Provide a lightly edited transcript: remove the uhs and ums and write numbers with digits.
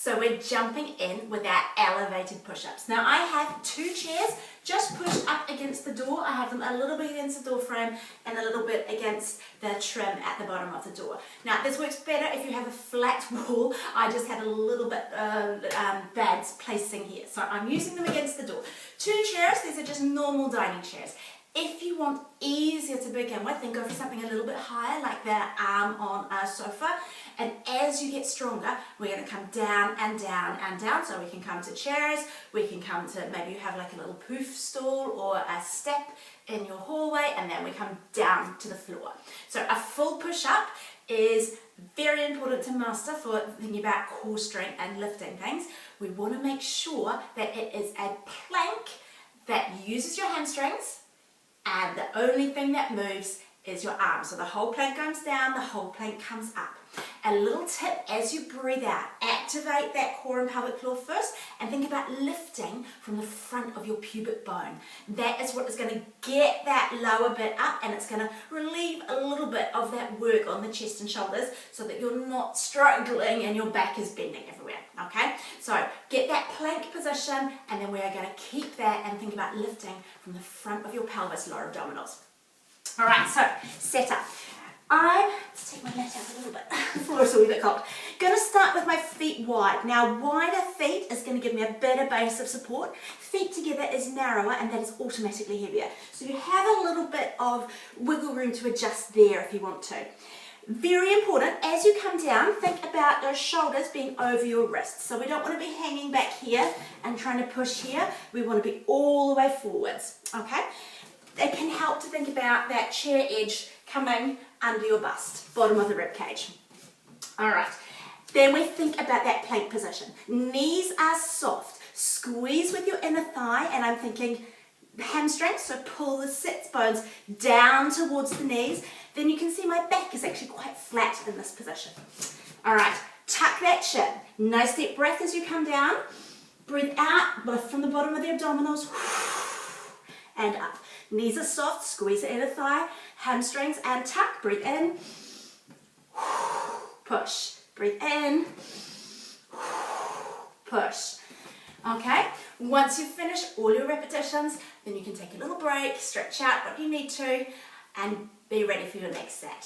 So we're jumping in with our elevated push-ups. Now I have 2 chairs just pushed up against the door. I have them a little bit against the door frame and a little bit against the trim at the bottom of the door. Now this works better if you have a flat wall. I just had a little bit bad placing here. So I'm using them against the door. 2 chairs, these are just normal dining chairs. If you want easier to begin with, then go for something a little bit higher, like the arm on a sofa. And as you get stronger, we're going to come down and down and down. So we can come to chairs, we can come to, maybe you have like a little poof stool or a step in your hallway, and then we come down to the floor. So a full push-up is very important to master for thinking about core strength and lifting things. We want to make sure that it is a plank that uses your hamstrings, and the only thing that moves is your arms. So the whole plank comes down, the whole plank comes up. A little tip as you breathe out, activate that core and pelvic floor first and think about lifting from the front of your pubic bone. That is what is going to get that lower bit up, and it's going to relieve a little bit of that work on the chest and shoulders so that you're not struggling and your back is bending everywhere. Okay, so get that plank position, and then we are going to keep that and think about lifting from the front of your pelvis, lower abdominals. All right, so set up. Let's take my mat out a little bit. The floor is a wee bit cold. Going to start with my feet wide. Now, wider feet is going to give me a better base of support. Feet together is narrower, and that is automatically heavier. So you have a little bit of wiggle room to adjust there if you want to. Very important, as you come down, think about those shoulders being over your wrists. So we don't want to be hanging back here and trying to push here. We want to be all the way forwards, okay? It can help to think about that chair edge coming under your bust, bottom of the rib cage. All right, then we think about that plank position. Knees are soft. Squeeze with your inner thigh, and I'm thinking hamstrings, so pull the sits bones down towards the knees. Then you can see my back is actually quite flat in this position. All right, tuck that chin. Nice deep breath as you come down. Breathe out, lift from the bottom of the abdominals, and up. Knees are soft, squeeze the inner thigh, hamstrings, and tuck. Breathe in, push. Breathe in, push. Okay, once you've finished all your repetitions, then you can take a little break, stretch out what you need to, and be ready for your next set.